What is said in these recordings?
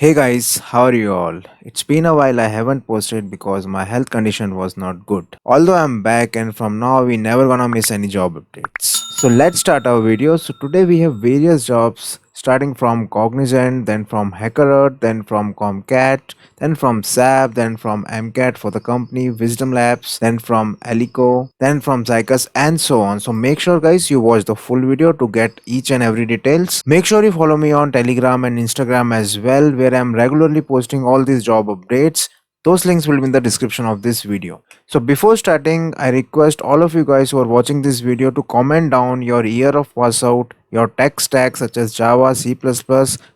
Hey guys, how are you all? It's been a while I haven't posted because my health condition was not good. Although I'm back and from now we never gonna miss any job updates. So let's start our video. So today we have various jobs starting from Cognizant, then from HackerEarth, then from Comcat, then from SAP, then from MCAT for the company, Wisdom Labs, then from Alico, then from Zycus and so on. So make sure guys you watch the full video to get each and every details. Make sure you follow me on Telegram and Instagram as well where I'm regularly posting all these job updates. Those links will be in the description of this video. So before starting, I request all of you guys who are watching this video to comment down your year of pass out, your tech stack such as Java, C++.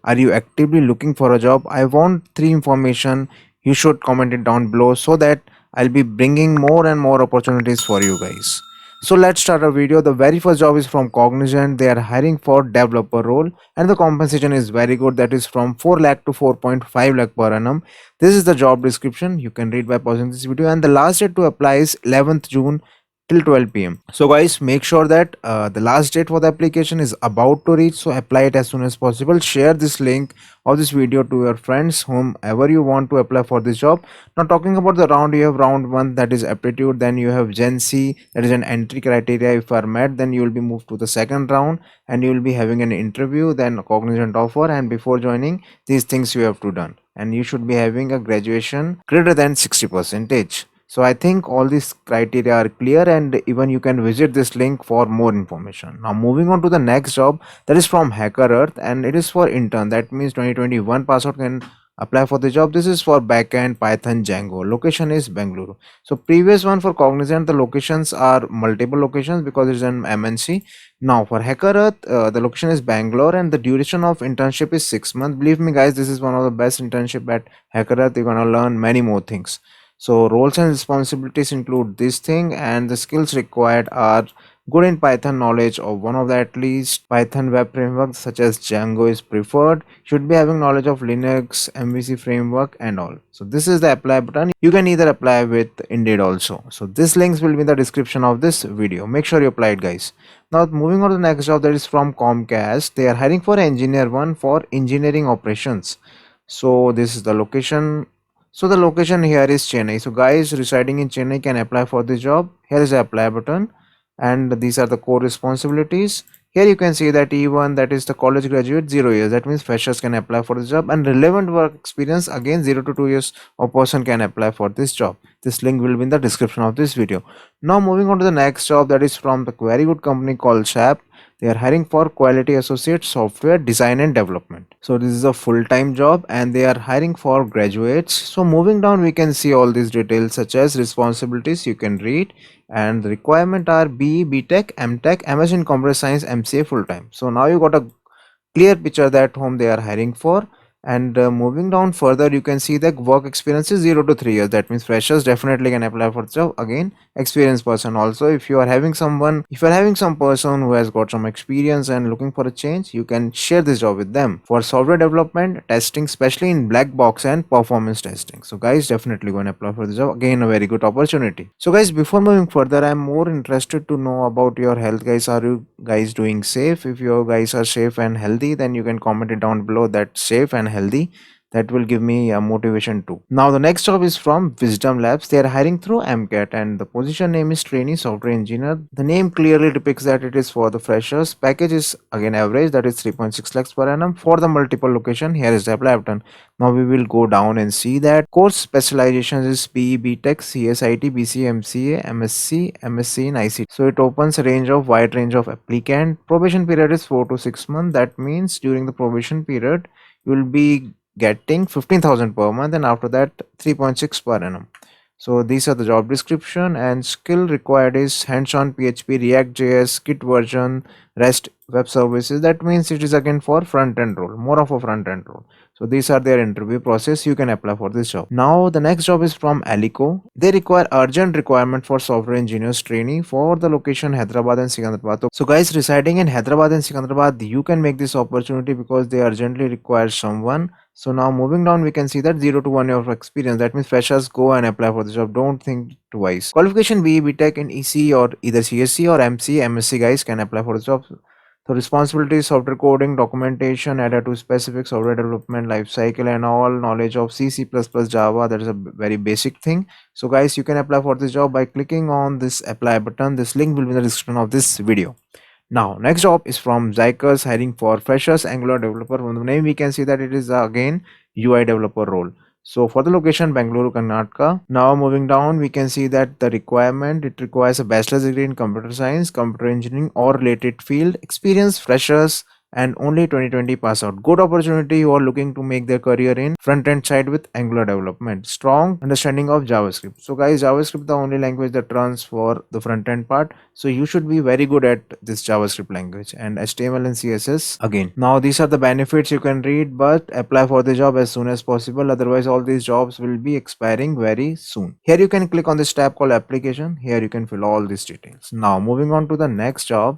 Are you actively looking for a job? I want three information. You should comment it down below so that I'll be bringing more and more opportunities for you guys. So let's start our video. The very first job is from Cognizant. They are hiring for developer role and the compensation is very good. That is from 4 lakh to 4.5 lakh per annum. This is the job description. You can read by pausing this video and the last date to apply is 11th June till 12 p.m. So guys, make sure that the last date for the application is about to reach, so apply it as soon as possible. Share this link of this video to your friends whomever you want to apply for this job. Now talking about the round, you have round 1, that is aptitude, then you have Gen C, that is an entry criteria. If are met, then you will be moved to the second round and you will be having an interview, then a cognizant offer, and before joining these things you have to done, and you should be having a graduation greater than 60 percentage. So I think all these criteria are clear and even you can visit this link for more information. Now moving on to the next job, that is from HackerEarth and it is for intern. That means 2021 pass out can apply for the job. This is for backend Python Django. Location is Bangalore. So previous one for Cognizant, the locations are multiple locations because it's an MNC. Now for HackerEarth, the location is Bangalore and the duration of internship is 6 months. Believe me guys, this is one of the best internship at HackerEarth. You're gonna learn many more things. So roles and responsibilities include this thing, and the skills required are good in Python knowledge of one of the at least Python web frameworks such as Django is preferred. Should be having knowledge of Linux, MVC framework and all. So this is the apply button. You can either apply with Indeed also. So this links will be in the description of this video. Make sure you apply it guys. Now moving on to the next job, that is from Comcast. They are hiring for engineer one for engineering operations. So this is the location. So the location here is Chennai. So guys residing in Chennai can apply for this job. Here is the apply button and these are the core responsibilities. Here you can see that E1, that is the college graduate, 0 years. That means freshers can apply for this job, and relevant work experience again 0 to 2 years a person can apply for this job. This link will be in the description of this video. Now moving on to the next job, that is from the very good company called SAP. They are hiring for quality associate software design and development. So this is a full-time job and they are hiring for graduates. So moving down we can see all these details such as responsibilities you can read, and the requirement are BE, BTech, MTech, MS in computer science, MCA full-time. So now you got a clear picture that whom they are hiring for. And moving down further you can see that work experience is 0 to 3 years. That means freshers definitely can apply for the job. Again, experienced person also, if you are having some person who has got some experience and looking for a change, you can share this job with them for software development testing, especially in black box and performance testing. So guys, definitely go and apply for the job. Again, a very good opportunity. So guys, before moving further, I'm more interested to know about your health guys. Are you guys doing safe? If you guys are safe and healthy, then you can comment it down below that safe and healthy. That will give me a motivation too. Now the next job is from Wisdom Labs. They are hiring through MCAT and the position name is trainee software engineer. The name clearly depicts that it is for the freshers. Package is again average, that is 3.6 lakhs per annum for the multiple location. Here is the apply button. Now we will go down and see that course specializations is PE, BTech, CSIT, BC, MCA, MSc, MSc in ICT. So it opens a wide range of applicant. Probation period is 4 to 6 months. That means during the probation period you will be getting 15,000 per month and after that 3.6 per annum. So these are the job description, and skill required is hands-on PHP, React JS, Git version, REST web services. That means it is again for front end role, more of a front end role. So these are their interview process. You can apply for this job. Now the next job is from Alico. They require urgent requirement for software engineers trainee for the location Hyderabad and Secunderabad. So guys residing in Hyderabad and Secunderabad, you can make this opportunity because they urgently require someone. So now moving down we can see that 0 to 1 year of experience. That means freshers go and apply for the job. Don't think twice. Qualification BE, BTech in EC or either CSC or MC, MSc guys can apply for the job. So responsibilities, software coding, documentation, added to specific software development life cycle and all knowledge of C, C++, Java. That is a very basic thing. So guys, you can apply for this job by clicking on this apply button. This link will be in the description of this video. Now, next job is from Zycus, hiring for freshers Angular developer. From the name, we can see that it is again UI developer role. So for the location, Bangalore, Karnataka. Now moving down, we can see that the requirement, it requires a bachelor's degree in computer science, computer engineering or related field, experience freshers and only 2020 pass out. Good opportunity who are looking to make their career in front end side with Angular development. Strong understanding of JavaScript. So guys, JavaScript the only language that runs for the front end part. So you should be very good at this JavaScript language and HTML and CSS again. Now these are the benefits you can read, but apply for the job as soon as possible. Otherwise all these jobs will be expiring very soon. Here you can click on this tab called application. Here you can fill all these details. Now moving on to the next job,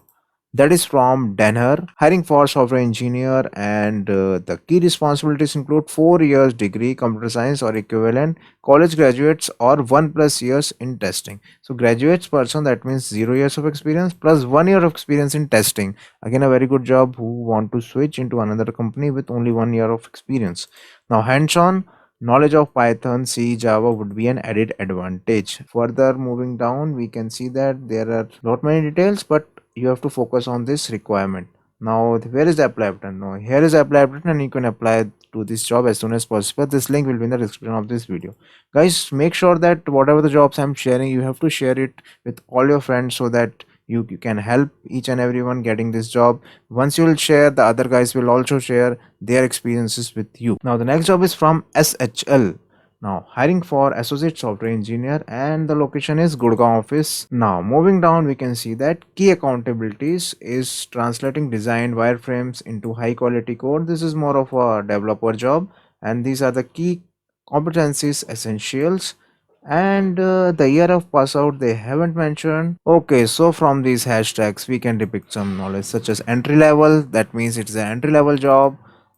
that is from Denner, hiring for software engineer, and the key responsibilities include 4 years degree computer science or equivalent, college graduates or 1+ years in testing. So graduates person, that means 0 years of experience plus 1 year of experience in testing. Again a very good job who want to switch into another company with only 1 year of experience. Now hands-on knowledge of Python, C, Java would be an added advantage. Further moving down, we can see that there are not many details, but you have to focus on this requirement. Now where is the apply button? Now here is the apply button and you can apply to this job as soon as possible. This link will be in the description of this video. Guys, make sure that whatever the jobs I'm sharing, you have to share it with all your friends so that you can help each and everyone getting this job. Once you will share, the other guys will also share their experiences with you. Now the next job is from SHL. Now hiring for associate software engineer and the location is Gurgaon office. Now moving down, we can see that key accountabilities is translating designed wireframes into high quality code. This is more of a developer job and these are the key competencies essentials. And the year of pass out they haven't mentioned. Okay, so from these hashtags we can depict some knowledge such as entry level, that means it's an entry level job.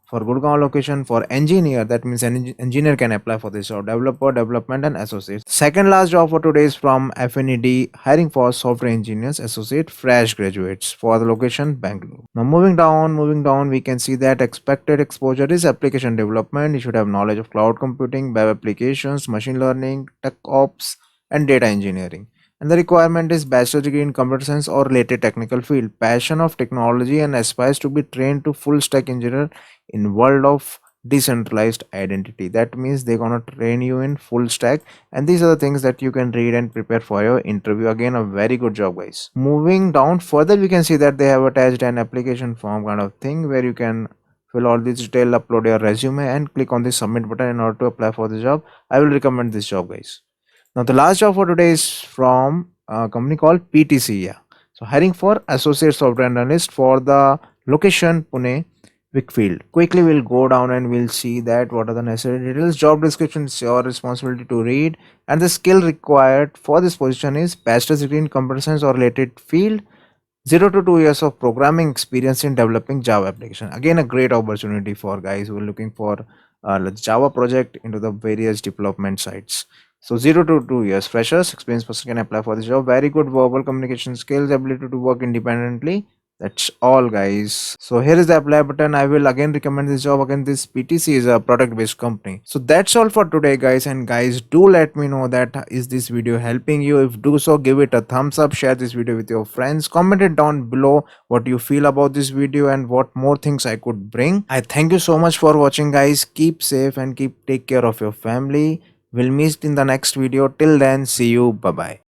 For Gurgaon location, for engineer, that means an engineer can apply for this job. Developer, development and associate. Second last job for today is from FNED, hiring for software engineers associate fresh graduates. For the location Bangalore. Now moving down, we can see that expected exposure is application development. You should have knowledge of cloud computing, web applications, machine learning, tech ops and data engineering. And the requirement is bachelor degree in computer science or related technical field, passion of technology and aspires to be trained to full stack engineer in world of decentralized identity. That means they're gonna train you in full stack, and these are the things that you can read and prepare for your interview. Again a very good job guys. Moving down further, we can see that they have attached an application form kind of thing where you can fill all this detail, upload your resume and click on the submit button in order to apply for the job. I will recommend this job guys. Now the last job for today is from a company called PTC. Yeah. So hiring for associate software analyst for the location Pune, Wickfield. Quickly we'll go down and we'll see that what are the necessary details. Job description is your responsibility to read, and the skill required for this position is bachelor's degree in computer science or related field, 0 to 2 years of programming experience in developing Java application. Again a great opportunity for guys who are looking for Java project into the various development sites. So 0 to 2 years freshers experienced person can apply for this job. Very good verbal communication skills, ability to work independently. That's all guys. So here is the apply button. I will again recommend this job. Again, this PTC is a product based company. So that's all for today guys, and guys do let me know that is this video helping you. If do so, give it a thumbs up, share this video with your friends, comment it down below what you feel about this video and what more things I could bring. I thank you so much for watching guys. Keep safe and take care of your family. We'll meet in the next video. Till then, see you. Bye bye.